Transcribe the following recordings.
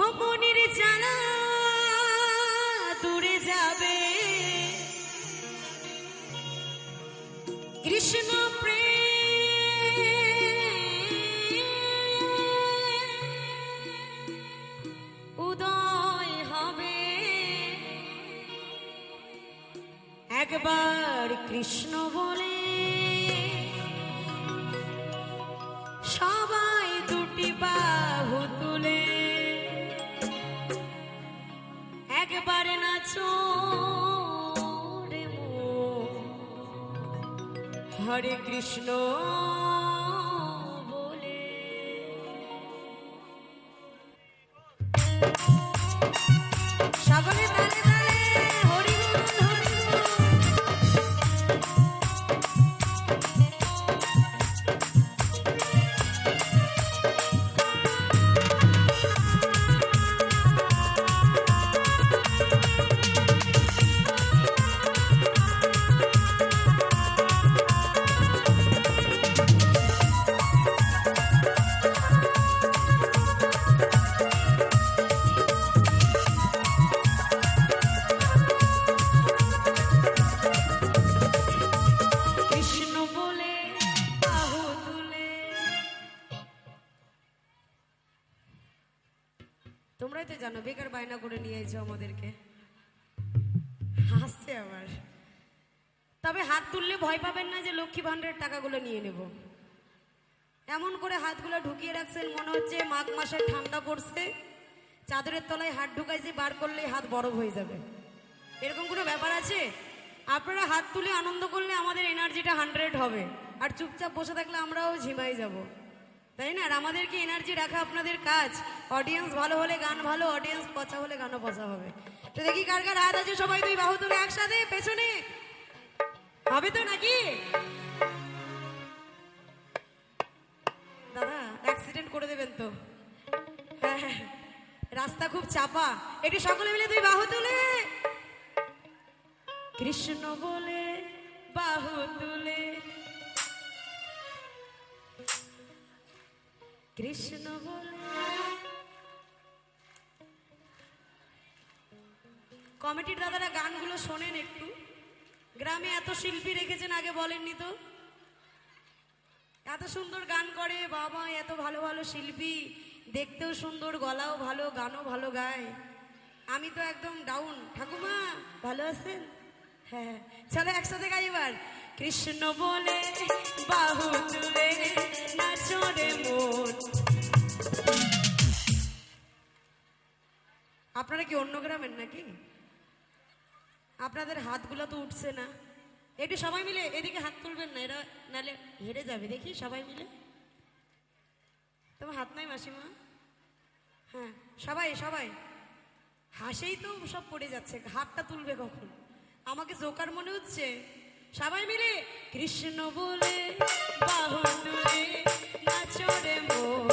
মনের জ্বালা দূরে যাবে, কৃষ্ণ প্রেম উদয় হবে। একবার কৃষ্ণ বলে সবাই দুটি বাহু তুলে একবার নাচো রে মন, হরে কৃষ্ণ বলে। সকলে তালে তালে হরি বল হরি বল। তোমরাই তো জানো বেকার বায়না করে নিয়ে এসো আমাদেরকে, হাসছে আবার। তবে হাত তুললে ভয় পাবেন না যে লক্ষ্মী ভান্ডারের টাকাগুলো নিয়ে নেব। এমন করে হাতগুলো ঢুকিয়ে রাখছেন মনে হচ্ছে মাঘ মাসের ঠান্ডা পড়ছে, চাদরের তলায় হাত ঢুকাইছে, বার করলে হাত বরফ হয়ে যাবে, এরকম কোনো ব্যাপার আছে? আপনারা হাত তুলে আনন্দ করলে আমাদের এনার্জিটা 100 হবে, আর চুপচাপ বসে থাকলে আমরাও ঝিমাই যাব, তাই না? আর আমাদেরকে এনার্জি রাখা আপনাদের কাজ। অডিয়েন্স ভালো হলে গান ভালো, অডিয়েন্স পচা হলে গানও পচা হবে। তো দেখি কার কার হাত আছে, সবাই দুই বাহু তুলে একসাথে পেছনে হবে তো নাকি? দাদা অ্যাক্সিডেন্ট করে দেবেন তো। হ্যাঁ হ্যাঁ, রাস্তা খুব চাপা, একটু সকলে মিলে দুই বাহু তুলে কৃষ্ণ বলে বাহু তুলে, কৃষ্ণ বলে। কমিটির দাদারা গানগুলো শোনেন একটু। গ্রামে এত শিল্পী রেখেছেন, আগে বলেননি তো? এত সুন্দর গান করে বাবা, এত ভালো ভালো শিল্পী, দেখতেও সুন্দর, গলাও ভালো, গানও ভালো গায়। আমি তো একদম ডাউন। ঠাকুমা ভালো আছেন? হ্যাঁ, চলো একসাথে গাই এবার। কৃষ্ণ বলে বাহু তুলে নাচো রে মন। আপনারা কি অন্য গ্রামের নাকি? আপনাদের হাতগুলো তো উঠছে না, একটু সবাই মিলে এদিকে হাত তুলবেন না, এরা নালে হেরে যাবে। দেখি সবাই মিলে। তোমার হাত নাই মাসিমা? হ্যাঁ, সবাই সবাই হাসেই তো সব পড়ে যাচ্ছে, হাতটা তুলবে কখন? আমাকে জোকার মনে হচ্ছে। সবাই মিলে কৃষ্ণ বলে বাহু তুলে নাচো রে মন।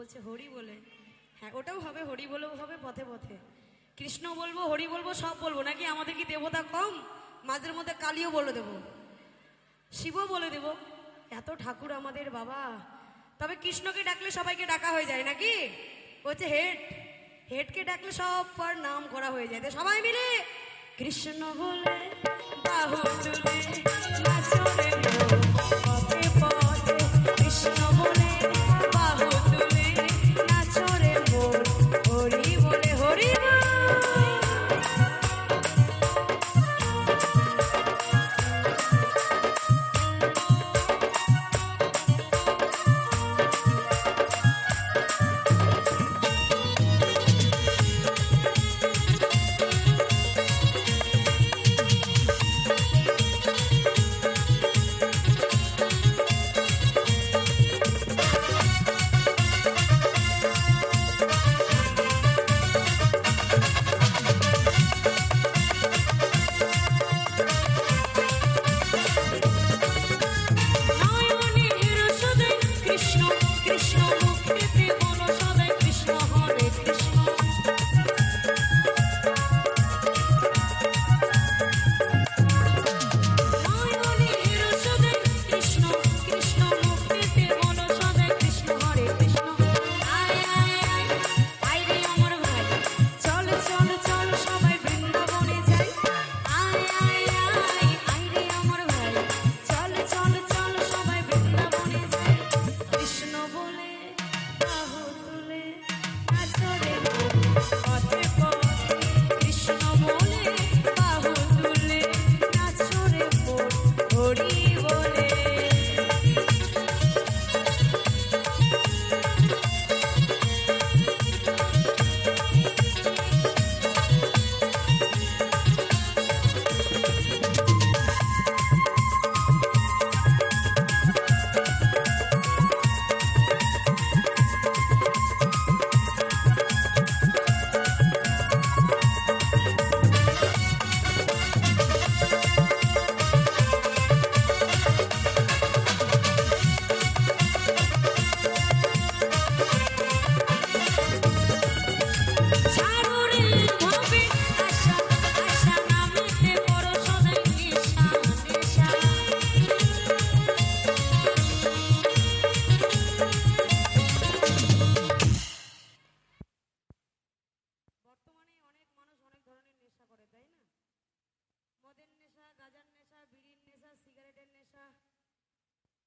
বলছে হরি বলে, হ্যাঁ ওটাও হবে, হরি বলেও হবে, পথে পথে কৃষ্ণ বলবো, হরি বলবো, সব বলবো। নাকি আমাদের কি দেবতা কম? মাঝের মধ্যে কালীও বলে দেবো, শিবও বলে দেব, এত ঠাকুর আমাদের বাবা। তবে কৃষ্ণকে ডাকলে সবাইকে ডাকা হয়ে যায় নাকি? বলছে হেড, হেডকে ডাকলে সব পর নাম করা হয়ে যায়। সবাই মিলে কৃষ্ণ বলে বাহু তুলে নাচো রে পথে পথে, কৃষ্ণ বলে বাহু তুলে নাচো রে মোর, হরি বলে হরি বল।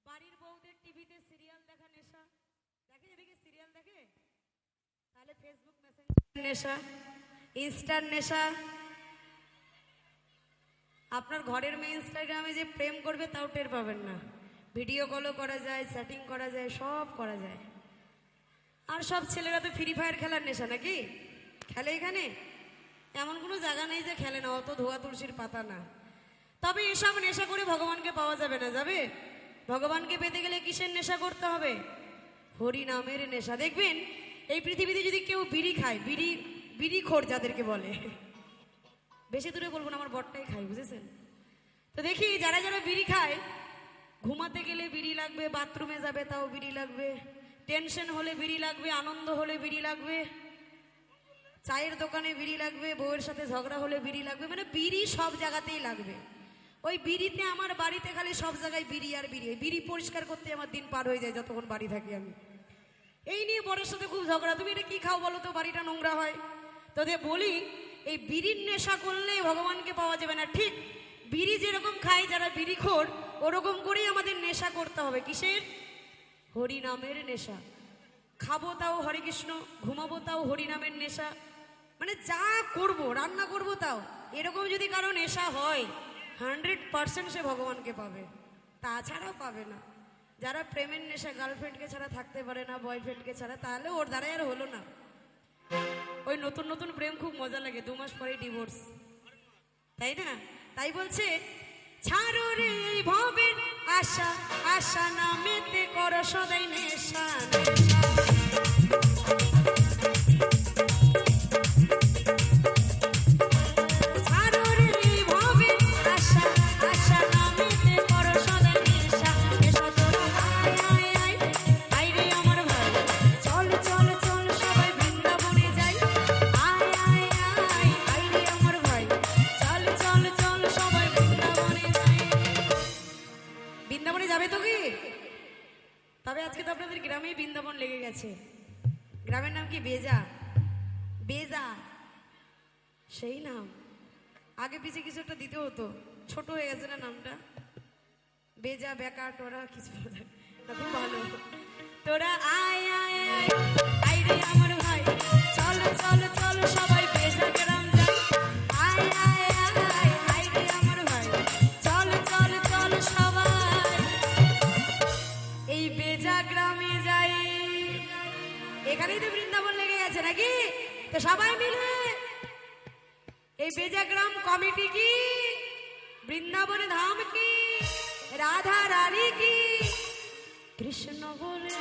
বাড়ির বউদের টিভিতে সিরিয়াল দেখা নেশা, দেখে এদিকে সিরিয়াল দেখে, তাহলে ফেসবুক মেসেঞ্জার নেশা, ইনস্টার নেশা। আপনার ঘরের মেয়ে ইনস্টাগ্রামে যে প্রেম করবে তাও টের পাবেন না। ভিডিও কলও করা যায়, চ্যাটিং করা যায়, সব করা যায়। আর সব ছেলেরা তো ফ্রি ফায়ার খেলার নেশা নাকি খেলে? এখানে এমন কোনো জায়গা নেই যে খেলে না, অত ধোয়া তুলসীর পাতা না। তবে এসব নেশা করে ভগবানকে পাওয়া যাবে না। যাবে? ভগবানকে পেতে গেলে কিসের নেশা করতে হবে? হরি নামের নেশা। দেখবেন এই পৃথিবীতে যদি কেউ বিড়ি খায়, বিড়ি খোর যাদেরকে বলে, বেশি দূরে বলবো না, আমার বরটাই খায়, বুঝেছেন তো। দেখি যারা যারা বিড়ি খায়, ঘুমাতে গেলে বিড়ি লাগবে, বাথরুমে যাবে তাও বিড়ি লাগবে, টেনশন হলে বিড়ি লাগবে, আনন্দ হলে বিড়ি লাগবে, চায়ের দোকানে বিড়ি লাগবে, বউয়ের সাথে ঝগড়া হলে বিড়ি লাগবে, মানে বিড়ি সব জায়গাতেই লাগবে। ওই বিড়িতে আমার বাড়িতে খালি সব জায়গায় বিড়ি আর বিড়ি। বিড়ি পরিষ্কার করতে আমার দিন পার হয়ে যায় যতক্ষণ বাড়ি থাকি আমি। এই নিয়ে বরের সাথে খুব ঝগড়া, তুমি এটা কি খাও বলো তো, বাড়িটা নোংরা হয়। তোদের বলি এই বিড়ির নেশা করলে ভগবানকে পাওয়া যাবে না। ঠিক বিড়ি যেরকম খায় যারা বিড়িখোর, ওরকম করেই আমাদের নেশা করতে হবে। কিসের? হরি নামের নেশা। খাবো তাও হরে কৃষ্ণ, ঘুমাবো তাও হরি নামের নেশা, মানে যা করবো, রান্না করবো তাও। এরকম যদি কারো নেশা হয় 100% সে ভগবানকে পাবে, তাছাড়াও পাবে না। যারা প্রেমের নেশা, গার্লফ্রেন্ডকে ছাড়া থাকতে পারে না, বয়ফ্রেন্ডকে ছাড়া, তাহলে ওর দ্বারাই আর হলো না। ওই নতুন নতুন প্রেম খুব মজা লাগে, 2 মাস পরে ডিভোর্স, তাই না? তাই বলছে ছাড়ো রে এই ভবের আশা, আশা নামেতে করো সদাই নেশা, চল গেছে। গ্রামের নাম কি? বেজা। বেজা সেই নাম, আগে পিছে কিছু একটা দিতে হতো, ছোট হয়ে গেছে না নামটা। বেজা বেকা টোরা কিছু খুব ভালো। তোরা আয় আয় আয় আয় রে আমার ভাই, চলো চলো চলো সবাই বেজা গ্রাম যাই। আয় আয় আয় আয় রে আমার ভাই, চলো চলো চলো সবাই এই বেজা গ্রামে যাই। এখানেই তো বৃন্দাবন লেগে গেছে নাকি? তো সবাই মিলে এই বেজা গ্রাম কমিটি কি, বৃন্দাবন ধাম কি, রাধা রানী কি, কৃষ্ণ বলে